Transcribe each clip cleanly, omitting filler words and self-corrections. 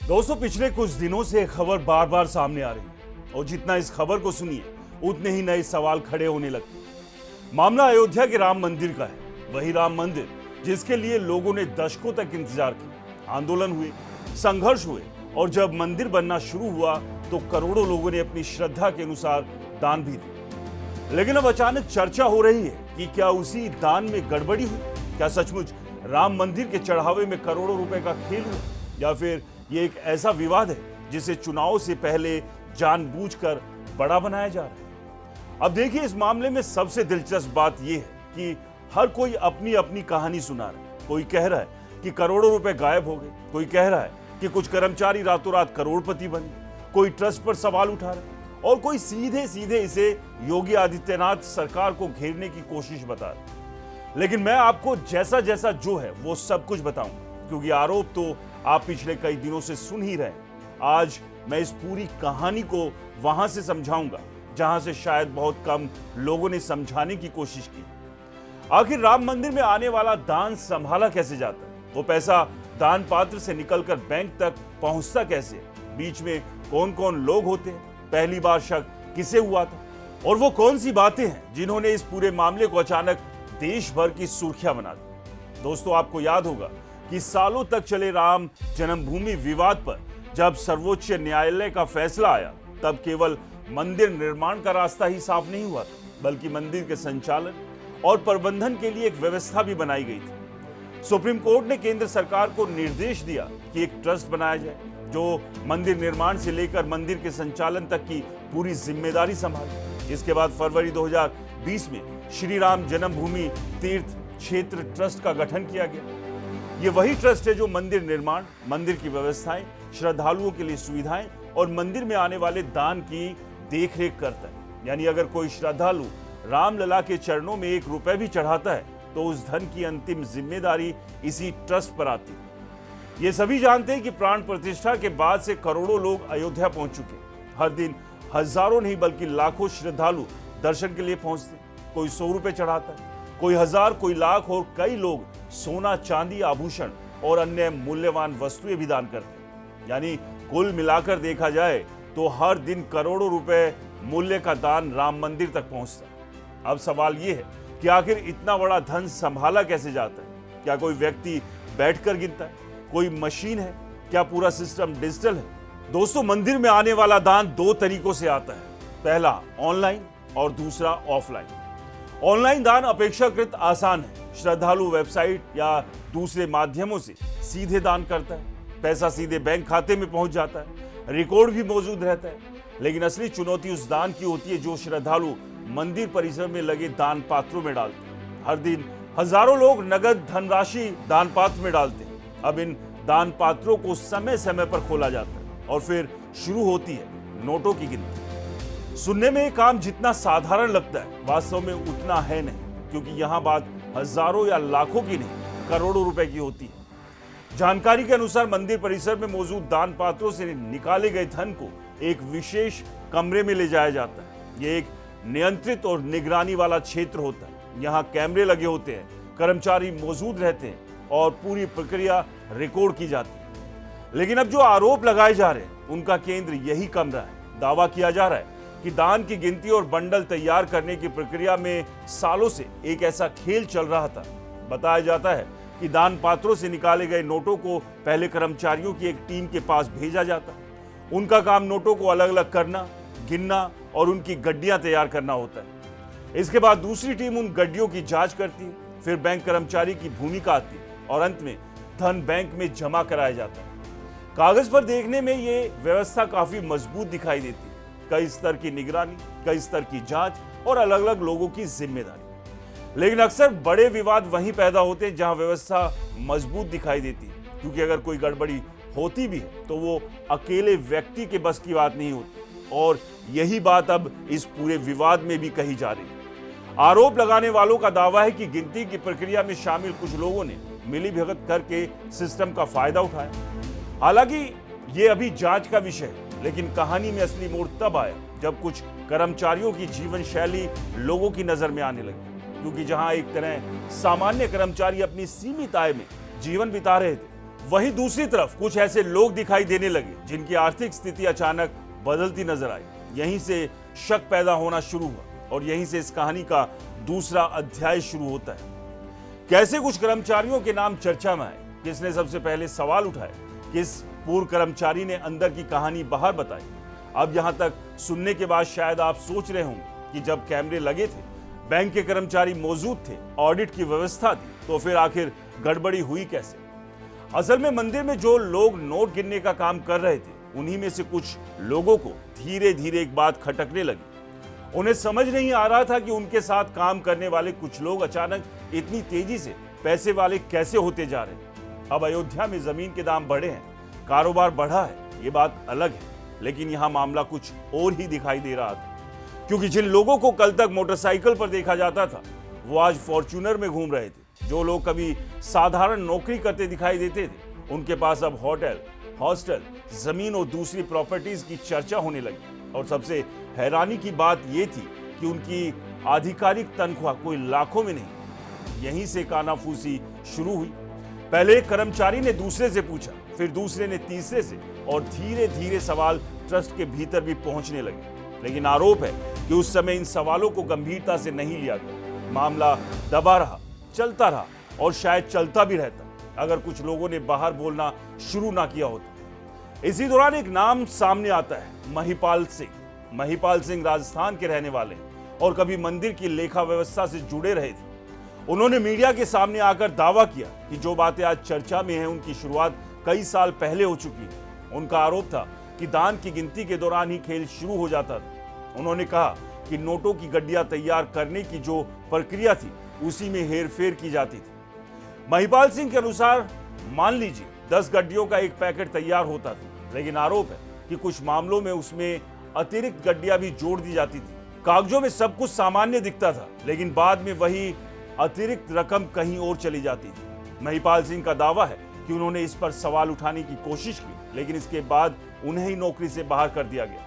दोस्तों, पिछले कुछ दिनों से एक खबर बार बार सामने आ रही है और जितना इस खबर को सुनिए उतने ही नए सवाल खड़े होने लगते हैं। मामला अयोध्या के राम मंदिर का है। वही राम मंदिर जिसके लिए लोगों ने दशकों तक इंतजार किया, आंदोलन हुए, संघर्ष हुए और जब मंदिर बनना शुरू हुआ तो करोड़ों लोगों ने अपनी श्रद्धा के अनुसार दान भी दिए। लेकिन अब अचानक चर्चा हो रही है कि क्या उसी दान में गड़बड़ी हुई? क्या सचमुच राम मंदिर के चढ़ावे में करोड़ों रुपए का खेल हुआ, या फिर ये एक ऐसा विवाद है जिसे चुनाव से पहले जानबूझकर बड़ा बनाया जा रहा है? अब देखिए, इस मामले में सबसे दिलचस्प बात यह है कि हर कोई अपनी अपनी कहानी सुना रहा है। कोई कह रहा है कि करोड़ों रुपए गायब हो गए, कोई कह रहा है कि कुछ कर्मचारी रातों रात करोड़पति बन गए, कोई ट्रस्ट पर सवाल उठा रहा है और कोई सीधे सीधे इसे योगी आदित्यनाथ सरकार को घेरने की कोशिश बता रहा है। लेकिन मैं आपको जैसा जैसा जो है वो सब कुछ बताऊंगा, क्योंकि आरोप तो आप पिछले कई दिनों से सुन ही रहे हैं। आज मैं इस पूरी कहानी को वहां से समझाऊंगा जहां से शायद बहुत कम लोगों ने समझाने की कोशिश की। आखिर राम मंदिर में आने वाला दान संभाला कैसे जाता है? वो पैसा दान पात्र से निकलकर बैंक तक पहुंचता कैसे? बीच में कौन कौन लोग होते हैं? पहली बार शक किसे हुआ था? और वो कौन सी बातें हैं जिन्होंने इस पूरे मामले को अचानक देश भर की सुर्खियां बना दी? दोस्तों, आपको याद होगा कि सालों तक चले राम जन्मभूमि विवाद पर जब सर्वोच्च न्यायालय का फैसला आया, तब केवल मंदिर निर्माण का रास्ता ही साफ नहीं हुआ था, बल्कि मंदिर के संचालन और प्रबंधन के लिए एक व्यवस्था भी बनाई गई थी। सुप्रीम कोर्ट ने केंद्र सरकार को निर्देश दिया कि एक ट्रस्ट बनाया जाए जो मंदिर निर्माण से लेकर मंदिर के संचालन तक की पूरी जिम्मेदारी संभाले। इसके बाद फरवरी 2020 में श्री राम जन्मभूमि तीर्थ क्षेत्र ट्रस्ट का गठन किया गया। ये वही ट्रस्ट है जो मंदिर निर्माण, मंदिर की व्यवस्थाएं, श्रद्धालुओं के लिए सुविधाएं और मंदिर में आने वाले दान की देखरेख करता है। यानी अगर कोई श्रद्धालु रामलला के चरणों में 1 रुपए भी चढ़ाता है तो उस धन की अंतिम जिम्मेदारी इसी ट्रस्ट पर आती है। ये सभी जानते हैं कि प्राण प्रतिष्ठा के बाद से करोड़ों लोग अयोध्या पहुंच चुके हैं। हर दिन हजारों नहीं बल्कि लाखों श्रद्धालु दर्शन के लिए पहुंचते हैं। कोई 100 रुपए चढ़ाता है, कोई 1000, कोई लाख और कई लोग सोना, चांदी, आभूषण और अन्य मूल्यवान वस्तुएं भी दान करते हैं। यानी कुल मिलाकर देखा जाए तो हर दिन करोड़ों रुपए मूल्य का दान राम मंदिर तक पहुंचता है। अब सवाल यह है कि आखिर इतना बड़ा धन संभाला कैसे जाता है? क्या कोई व्यक्ति बैठकर गिनता है? कोई मशीन है? क्या पूरा सिस्टम डिजिटल है? दोस्तों, मंदिर में आने वाला दान 2 तरीकों से आता है। पहला ऑनलाइन और दूसरा ऑफलाइन। ऑनलाइन दान अपेक्षाकृत आसान है। श्रद्धालु वेबसाइट या दूसरे माध्यमों से सीधे दान करता है, पैसा सीधे बैंक खाते में पहुंच जाता है, रिकॉर्ड भी मौजूद रहता है। लेकिन असली चुनौती उस दान की होती है जो श्रद्धालु मंदिर परिसर में लगे दान पात्रों में डालते हैं। हर दिन हजारों लोग नगद धनराशि दान पात्र में डालते हैं। अब इन दान पात्रों को समय समय पर खोला जाता है और फिर शुरू होती है नोटों की गिनती। सुनने में ये काम जितना साधारण लगता है, वास्तव में उतना है नहीं, क्योंकि यहाँ बात हजारों या लाखों की नहीं, करोड़ों रुपए की होती है। जानकारी के अनुसार मंदिर परिसर में मौजूद दान पात्रों से निकाले गए धन को एक विशेष कमरे में ले जाया जाता है। ये एक नियंत्रित और निगरानी वाला क्षेत्र होता है। यहाँ कैमरे लगे होते हैं, कर्मचारी मौजूद रहते हैं और पूरी प्रक्रिया रिकॉर्ड की जाती है। लेकिन अब जो आरोप लगाए जा रहे हैं उनका केंद्र यही कमरा है। दावा किया जा रहा है कि दान की गिनती और बंडल तैयार करने की प्रक्रिया में सालों से एक ऐसा खेल चल रहा था। बताया जाता है कि दान पात्रों से निकाले गए नोटों को पहले कर्मचारियों की एक टीम के पास भेजा जाता। उनका काम नोटों को अलग अलग करना, गिनना और उनकी गड्डियां तैयार करना होता है। इसके बाद दूसरी टीम उन गड्डियों की जांच करती है, फिर बैंक कर्मचारी की भूमिका आती है और अंत में धन बैंक में जमा कराया जाता है। कागज पर देखने में ये व्यवस्था काफी मजबूत दिखाई देती है। कई स्तर की निगरानी, कई स्तर की जांच और अलग अलग लोगों की जिम्मेदारी। लेकिन अक्सर बड़े विवाद वहीं पैदा होते हैं जहां व्यवस्था मजबूत दिखाई देती है, क्योंकि अगर कोई गड़बड़ी होती भी है तो वो अकेले व्यक्ति के बस की बात नहीं होती। और यही बात अब इस पूरे विवाद में भी कही जा रही है। आरोप लगाने वालों का दावा है कि गिनती की प्रक्रिया में शामिल कुछ लोगों ने मिलीभगत करके सिस्टम का फायदा उठाया। हालांकि ये अभी जांच का विषय है, लेकिन कहानी में असली मोड़ तब आया जब कुछ कर्मचारियों की जीवन शैली लोगों की नजर में आने लगी। क्योंकि जहां एक तरह सामान्य कर्मचारी अपनी सीमित आय में जीवन बिता रहे थे, वहीं दूसरी तरफ कुछ ऐसे लोग दिखाई देने लगे जिनकी आर्थिक स्थिति अचानक बदलती नजर आई। यहीं से शक पैदा होना शुरू हुआ और यहीं से इस कहानी का दूसरा अध्याय शुरू होता है। कैसे कुछ कर्मचारियों के नाम चर्चा में आए, किसने सबसे पहले सवाल उठाए, किस पूर्व कर्मचारी ने अंदर की कहानी बाहर बताई। अब यहां तक सुनने के बाद शायद आप सोच रहे होंगे कि जब कैमरे लगे थे, बैंक के कर्मचारी मौजूद थे, ऑडिट की व्यवस्था थी, तो फिर आखिर गड़बड़ी हुई कैसे। असल में मंदिर में जो लोग नोट गिनने का काम कर रहे थे, उन्हीं में से कुछ लोगों को धीरे धीरे एक बात खटकने लगी। उन्हें समझ नहीं आ रहा था कि उनके साथ काम करने वाले कुछ लोग अचानक इतनी तेजी से पैसे वाले कैसे होते जा रहे हैं। अब अयोध्या में जमीन के दाम बढ़े हैं, कारोबार बढ़ा है, ये बात अलग है, लेकिन यहां मामला कुछ और ही दिखाई दे रहा था। क्योंकि जिन लोगों को कल तक मोटरसाइकिल पर देखा जाता था, वो आज फॉर्च्यूनर में घूम रहे थे। जो लोग कभी साधारण नौकरी करते दिखाई देते थे, उनके पास अब होटल, हॉस्टल, जमीन और दूसरी प्रॉपर्टीज की चर्चा होने लगी। और सबसे हैरानी की बात यह थी कि उनकी आधिकारिक तनख्वाह कोई लाखों में नहीं। यहीं से कानाफूसी शुरू हुई। पहले एक कर्मचारी ने दूसरे से पूछा, फिर दूसरे ने तीसरे से, और धीरे धीरे सवाल ट्रस्ट के भीतर भी पहुंचने लगे। लेकिन आरोप है कि उस समय इन सवालों को गंभीरता से नहीं लिया गया। मामला दबा रहा, चलता रहा और शायद चलता भी रहता अगर कुछ लोगों ने बाहर बोलना शुरू ना किया होता। इसी दौरान एक नाम सामने आता है, महिपाल सिंह। महिपाल सिंह राजस्थान के रहने वाले हैं और कभी मंदिर की लेखा व्यवस्था से जुड़े रहे थे। उन्होंने मीडिया के सामने आकर दावा किया कि जो बातें आज चर्चा में हैं, उनकी शुरुआत कई साल पहले हो चुकी है। उनका आरोप था कि दान की गिनती के दौरान ही खेल शुरू हो जाता था। उन्होंने कहा कि नोटों की गड्डियां तैयार करने की जो प्रक्रिया थी, उसी में हेरफेर की जाती थी। महिपाल सिंह के अनुसार मान लीजिए 10 गड्डियों का एक पैकेट तैयार होता था, लेकिन आरोप है कि कुछ मामलों में उसमें अतिरिक्त गड्डियां भी जोड़ दी जाती थी। कागजों में सब कुछ सामान्य दिखता था, लेकिन बाद में वही अतिरिक्त रकम कहीं और चली जाती थी। महिपाल सिंह का दावा है कि उन्होंने इस पर सवाल उठाने की कोशिश की, लेकिन इसके बाद उन्हें ही नौकरी से बाहर कर दिया गया।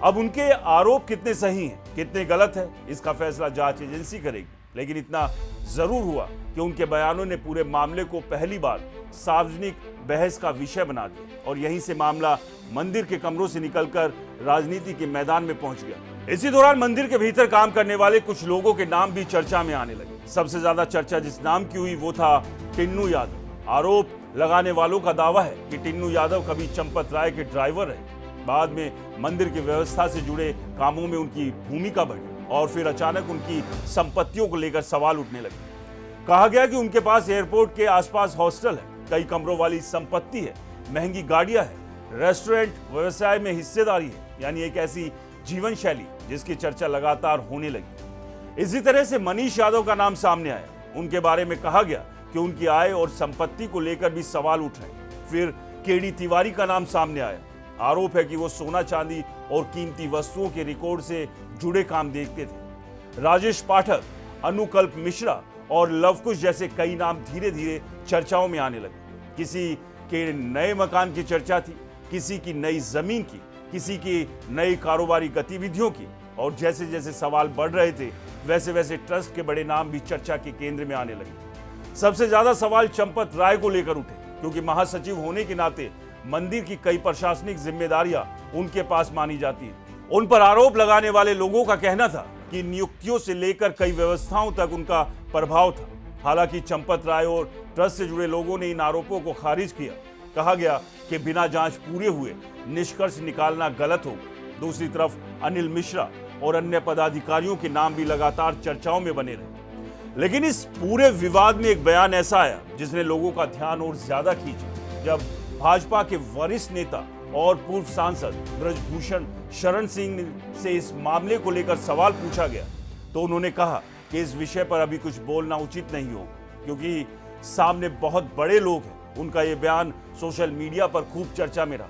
अब उनके आरोप कितने सही हैं, कितने गलत है, इसका फैसला जांच एजेंसी करेगी। लेकिन इतना जरूर हुआ कि उनके बयानों ने पूरे मामले को पहली बार सार्वजनिक बहस का विषय बना दिया और यहीं से मामला मंदिर के कमरों से निकलकर राजनीति के मैदान में पहुंच गया। इसी दौरान मंदिर के भीतर काम करने वाले कुछ लोगों के नाम भी चर्चा में आने लगे। सबसे ज्यादा चर्चा जिस नाम की हुई वो था टिन्नू यादव। आरोप लगाने वालों का दावा है कि टिन्नू यादव कभी चंपत राय के ड्राइवर रहे, बाद में मंदिर की व्यवस्था से जुड़े कामों में उनकी भूमिका बढ़ी और फिर अचानक उनकी संपत्तियों को लेकर सवाल उठने लगे। कहा गया कि उनके पास एयरपोर्ट के आसपास हॉस्टल है, कई कमरों वाली संपत्ति है, महंगी गाड़ियां है, रेस्टोरेंट व्यवसाय में हिस्सेदारी है, यानी एक ऐसी जीवन शैली जिसकी चर्चा लगातार होने लगी। इसी तरह से मनीष यादव का नाम सामने आया। उनके बारे में कहा गया कि उनकी आय और संपत्ति को लेकर भी सवाल उठ रहे। फिर केडी तिवारी का नाम सामने आया। आरोप है कि वो सोना चांदी और कीमती वस्तुओं के रिकॉर्ड से जुड़े काम देखते थे। राजेश पाठक, अनुकल्प मिश्रा और लवकुश जैसे कई नाम धीरे धीरे चर्चाओं में आने लगे। किसी के नए मकान की चर्चा थी, किसी की नई जमीन की, किसी की नई कारोबारी गतिविधियों की। और जैसे जैसे सवाल बढ़ रहे थे, वैसे वैसे ट्रस्ट के बड़े नाम भी चर्चा के केंद्र में आने लगे। सबसे ज्यादा सवाल चंपत राय को लेकर उठे, क्योंकि महासचिव होने के नाते मंदिर की कई प्रशासनिक जिम्मेदारियां उनके पास मानी जाती हैं। उन पर आरोप लगाने वाले लोगों का कहना था कि नियुक्तियों से लेकर कई व्यवस्थाओं तक उनका प्रभाव था। हालांकि चंपत राय और ट्रस्ट से जुड़े लोगों ने इन आरोपों को खारिज किया। कहा गया कि बिना जांच पूरे हुए निष्कर्ष निकालना गलत होगा। दूसरी तरफ अनिल मिश्रा और अन्य पदाधिकारियों के नाम भी लगातार चर्चाओं में बने रहे। लेकिन इस पूरे विवाद में एक बयान ऐसा आया जिसने लोगों का ध्यान और ज्यादा खींचा। जब भाजपा के वरिष्ठ नेता और पूर्व सांसद ब्रजभूषण शरण सिंह से इस मामले को लेकर सवाल पूछा गया, तो उन्होंने कहा कि इस विषय पर अभी कुछ बोलना उचित नहीं हो, क्योंकि सामने बहुत बड़े लोग हैं। उनका ये बयान सोशल मीडिया पर खूब चर्चा में रहा।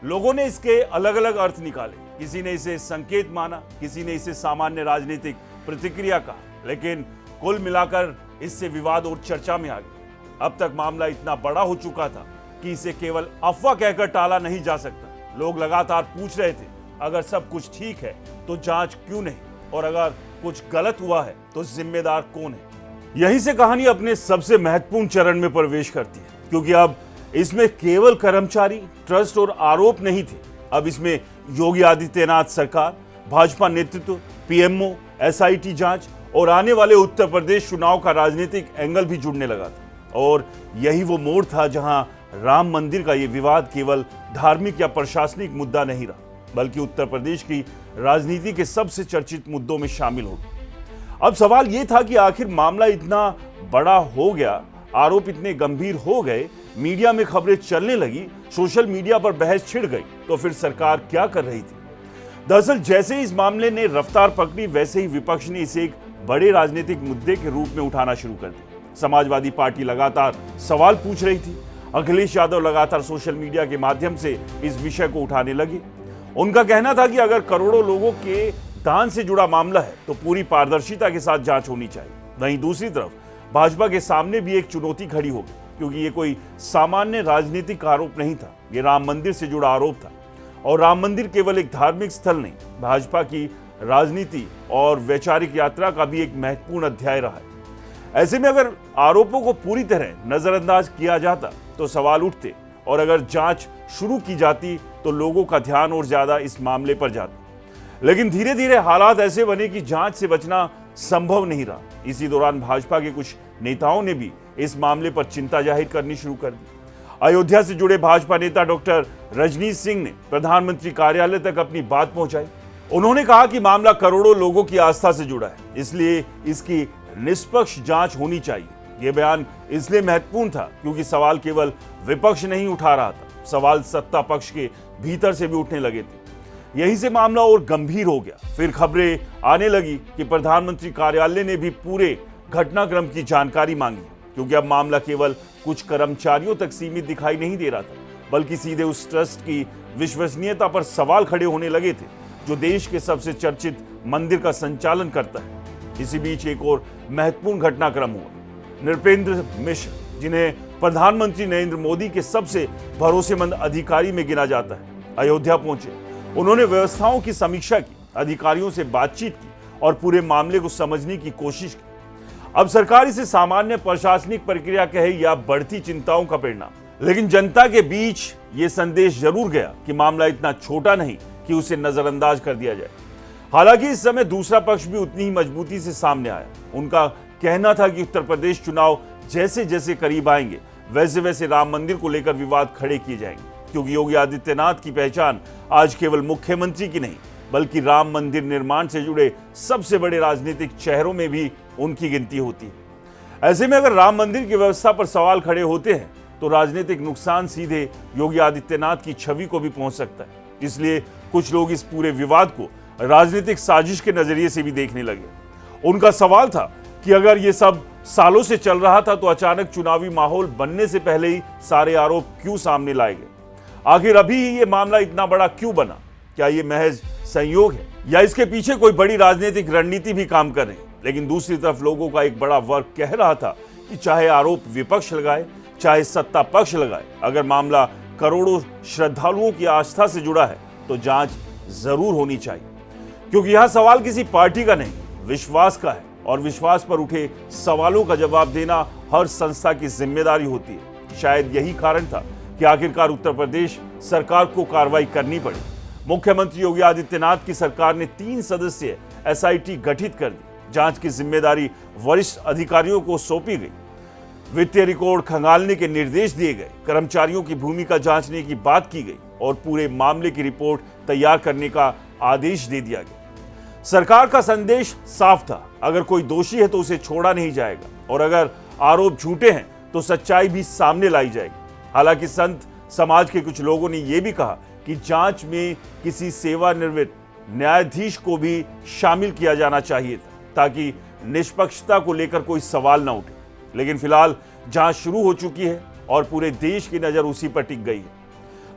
लोगों ने इसके अलग अलग अर्थ निकाले। किसी ने इसे संकेत माना, किसी ने इसे सामान्य राजनीतिक प्रतिक्रिया कहा, लेकिन कुल मिलाकर इससे विवाद और चर्चा में आ गया। अब तक मामला इतना बड़ा हो चुका था कि इसे केवल अफवाह कहकर टाला नहीं जा सकता। लोग लगातार पूछ रहे थे, अगर सब कुछ ठीक है तो जांच क्यों नहीं, और अगर कुछ गलत हुआ है तो जिम्मेदार कौन है। यहीं से कहानी अपने सबसे महत्वपूर्ण चरण में प्रवेश करती है, क्योंकि अब इसमें केवल कर्मचारी, ट्रस्ट और आरोप नहीं थे। अब इसमें योगी आदित्यनाथ सरकार, भाजपा नेतृत्व, पीएमओ, एसआईटी जांच और आने वाले उत्तर प्रदेश चुनाव का राजनीतिक एंगल भी जुड़ने लगा था। और यही वो मोड़ था जहां राम मंदिर का ये विवाद केवल धार्मिक या प्रशासनिक मुद्दा नहीं रहा, बल्कि उत्तर प्रदेश की राजनीति के सबसे चर्चित मुद्दों में शामिल हो गया। अब सवाल यह था कि आखिर मामला इतना बड़ा हो गया, आरोप इतने गंभीर हो गए, मीडिया में खबरें चलने लगी, सोशल मीडिया पर बहस छिड़ गई, तो फिर सरकार क्या कर रही थी? दरअसल जैसे ही इस मामले ने रफ्तार पकड़ी, वैसे ही विपक्ष ने इसे एक बड़े राजनीतिक मुद्दे के रूप में उठाना शुरू कर दिया। समाजवादी पार्टी लगातार सवाल पूछ रही थी, अखिलेश यादव लगातार सोशल मीडिया के माध्यम से इस विषय को उठाने लगे। उनका कहना था कि अगर करोड़ों लोगों के दान से जुड़ा मामला है तो पूरी पारदर्शिता के साथ जांच होनी चाहिए। वहीं दूसरी तरफ भाजपा के सामने भी एक चुनौती खड़ी हो गई, क्योंकि ये कोई सामान्य राजनीतिक आरोप नहीं था, ये राम मंदिर से जुड़ा आरोप था। और राम मंदिर केवल एक धार्मिक स्थल नहीं, भाजपा की राजनीति और वैचारिक यात्रा का भी एक महत्वपूर्ण अध्याय रहा है। ऐसे में अगर आरोपों को पूरी तरह नजरअंदाज किया जाता तो सवाल उठते, और अगर जांच शुरू की जाती तो लोगों का ध्यान और ज्यादा इस मामले पर जाता। लेकिन धीरे धीरे हालात ऐसे बने कि जांच से बचना संभव नहीं रहा। इसी दौरान भाजपा के कुछ नेताओं ने भी इस मामले पर चिंता जाहिर करनी शुरू कर दी। अयोध्या से जुड़े भाजपा नेता डॉक्टर रजनीश सिंह ने प्रधानमंत्री कार्यालय तक अपनी बात पहुंचाई। उन्होंने कहा कि मामला करोड़ों लोगों की आस्था से जुड़ा है, इसलिए इसकी निष्पक्ष जांच होनी चाहिए। यह बयान इसलिए महत्वपूर्ण था क्योंकि सवाल केवल विपक्ष नहीं उठा रहा था, सवाल सत्ता पक्ष के भीतर से भी उठने लगे थे। यहीं से मामला और गंभीर हो गया। फिर खबरें आने लगी कि प्रधानमंत्री कार्यालय ने भी पूरे घटनाक्रम की जानकारी मांगी, क्योंकि अब मामला केवल कुछ कर्मचारियों तक सीमित दिखाई नहीं दे रहा था, बल्कि सीधे उस ट्रस्ट की विश्वसनीयता पर सवाल खड़े होने लगे थे जो देश के सबसे चर्चित मंदिर का संचालन करता है। इसी बीच एक और महत्वपूर्ण घटनाक्रम हुआ। नृपेंद्र मिश्र, जिन्हें प्रधानमंत्री नरेंद्र मोदी के सबसे भरोसेमंद अधिकारी में गिना जाता है, अयोध्या पहुंचे। उन्होंने व्यवस्थाओं की समीक्षा की, अधिकारियों से बातचीत की और पूरे मामले को समझने की कोशिश की। अब सरकार इसे सामान्य प्रशासनिक प्रक्रिया कहे या बढ़ती चिंताओं का परिणाम, लेकिन जनता के बीच ये संदेश जरूर गया कि मामला इतना छोटा नहीं कि उसे नजरअंदाज कर दिया जाए। हालांकि इस समय दूसरा पक्ष भी उतनी ही मजबूती से सामने आया। उनका कहना था कि उत्तर प्रदेश चुनाव जैसे जैसे करीब आएंगे, वैसे वैसे राम मंदिर को लेकर विवाद खड़े किए जाएंगे, क्योंकि योगी आदित्यनाथ की पहचान आज केवल मुख्यमंत्री की नहीं, बल्कि राम मंदिर निर्माण से जुड़े सबसे बड़े राजनीतिक चेहरों में भी उनकी गिनती होती है। ऐसे में अगर राम मंदिर की व्यवस्था पर सवाल खड़े होते हैं तो राजनीतिक नुकसान सीधे योगी आदित्यनाथ की छवि को भी पहुंच सकता है। इसलिए कुछ लोग इस पूरे विवाद को राजनीतिक साजिश के नजरिए से भी देखने लगे। उनका सवाल था कि अगर ये सब सालों से चल रहा था तो अचानक चुनावी माहौल बनने से पहले ही सारे आरोप क्यों सामने लाए गए? आखिर अभी ही ये मामला इतना बड़ा क्यों बना? क्या ये महज संयोग है या इसके पीछे कोई बड़ी राजनीतिक रणनीति भी काम कर रही है? लेकिन दूसरी तरफ लोगों का एक बड़ा वर्ग कह रहा था कि चाहे आरोप विपक्ष लगाए, चाहे सत्ता पक्ष लगाए, अगर मामला करोड़ों श्रद्धालुओं की आस्था से जुड़ा है तो जांच जरूर होनी चाहिए। क्योंकि यह सवाल किसी पार्टी का नहीं, विश्वास का है, और विश्वास पर उठे सवालों का जवाब देना हर संस्था की जिम्मेदारी होती है। शायद यही कारण था कि आखिरकार उत्तर प्रदेश सरकार को कार्रवाई करनी पड़ी। मुख्यमंत्री योगी आदित्यनाथ की सरकार ने 3 सदस्यीय एसआईटी गठित कर दी। जांच की जिम्मेदारी वरिष्ठ अधिकारियों को सौंपी गई। वित्तीय रिकॉर्ड खंगालने के निर्देश दिए गए, कर्मचारियों की भूमिका जांचने की बात की गई और पूरे मामले की रिपोर्ट तैयार करने का आदेश दे दिया गया। सरकार का संदेश साफ था, अगर कोई दोषी है तो उसे छोड़ा नहीं जाएगा, और अगर आरोप झूठे हैं तो सच्चाई भी सामने लाई जाएगी। हालांकि संत समाज के कुछ लोगों ने यह भी कहा कि जांच में किसी सेवानिवृत्त न्यायाधीश को भी शामिल किया जाना चाहिए था, ताकि निष्पक्षता को लेकर कोई सवाल न उठे। लेकिन फिलहाल जांच शुरू हो चुकी है और पूरे देश की नजर उसी पर टिक गई है।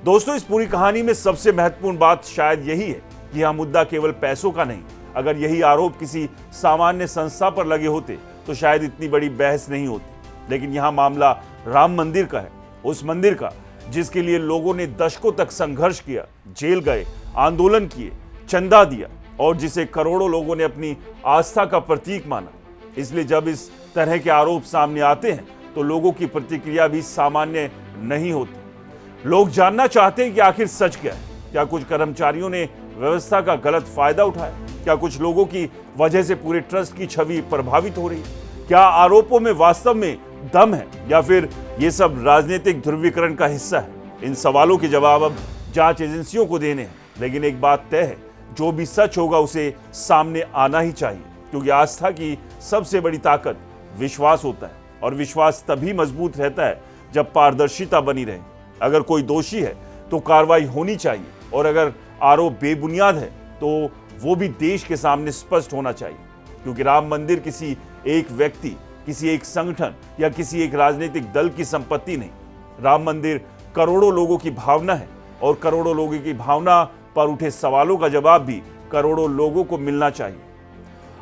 दोस्तों, इस पूरी कहानी में सबसे महत्वपूर्ण बात शायद यही है कि यह मुद्दा केवल पैसों का नहीं। अगर यही आरोप किसी सामान्य संस्था पर लगे होते तो शायद इतनी बड़ी बहस नहीं होती। लेकिन यहां मामला राम मंदिर का है, उस मंदिर का जिसके लिए लोगों ने दशकों तक संघर्ष किया, जेल गए, आंदोलन किए, चंदा दिया, और जिसे करोड़ों लोगों ने अपनी आस्था का प्रतीक माना। इसलिए जब इस तरह के आरोप सामने आते हैं तो लोगों की प्रतिक्रिया भी सामान्य नहीं होती। लोग जानना चाहते हैं कि आखिर सच क्या है। क्या कुछ कर्मचारियों ने व्यवस्था का गलत फायदा उठाया? क्या कुछ लोगों की वजह से पूरे ट्रस्ट की छवि प्रभावित हो रही है? क्या आरोपों में वास्तव में दम है या फिर ये सब राजनीतिक ध्रुवीकरण का हिस्सा है? इन सवालों के जवाब अब जांच एजेंसियों को देने हैं। लेकिन एक बात तय है, जो भी सच होगा उसे सामने आना ही चाहिए, क्योंकि आस्था की सबसे बड़ी ताकत विश्वास होता है और विश्वास तभी मजबूत रहता है जब पारदर्शिता बनी रहे। अगर कोई दोषी है तो कार्रवाई होनी चाहिए और अगर आरोप बेबुनियाद है तो वो भी देश के सामने स्पष्ट होना चाहिए, क्योंकि राम मंदिर किसी एक व्यक्ति, किसी एक संगठन या किसी एक राजनीतिक दल की संपत्ति नहीं। राम मंदिर करोड़ों लोगों की भावना है और करोड़ों लोगों की भावना पर उठे सवालों का जवाब भी करोड़ों लोगों को मिलना चाहिए।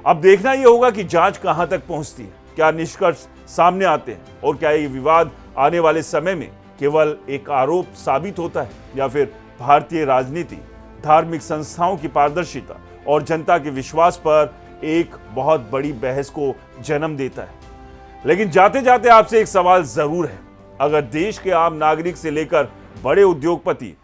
अब देखना यह होगा कि जांच कहां तक पहुंचती है, क्या निष्कर्ष सामने आते हैं और क्या ये विवाद आने वाले समय में केवल एक आरोप साबित होता है या फिर भारतीय राजनीति, धार्मिक संस्थाओं की पारदर्शिता और जनता के विश्वास पर एक बहुत बड़ी बहस को जन्म देता है। लेकिन जाते जाते आपसे एक सवाल जरूर है, अगर देश के आम नागरिक से लेकर बड़े उद्योगपति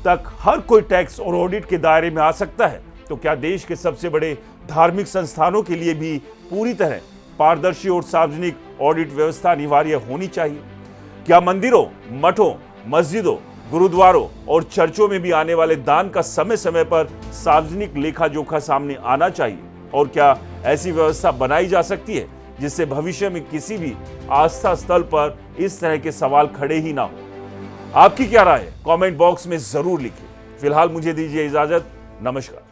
तक हर कोई टैक्स और ऑडिट के दायरे में आ सकता है, तो क्या देश के सबसे बड़े धार्मिक संस्थानों के लिए भी पूरी तरह पारदर्शी और सार्वजनिक ऑडिट व्यवस्था अनिवार्य होनी चाहिए? क्या मंदिरों, मठों, मस्जिदों, गुरुद्वारों और चर्चों में भी आने वाले दान का समय समय पर सार्वजनिक लेखा जोखा सामने आना चाहिए? और क्या ऐसी व्यवस्था बनाई जा सकती है जिससे भविष्य में किसी भी आस्था स्थल पर इस तरह के सवाल खड़े ही ना हो? आपकी क्या राय है? कमेंट बॉक्स में जरूर लिखिए। फिलहाल मुझे दीजिए इजाजत। नमस्कार।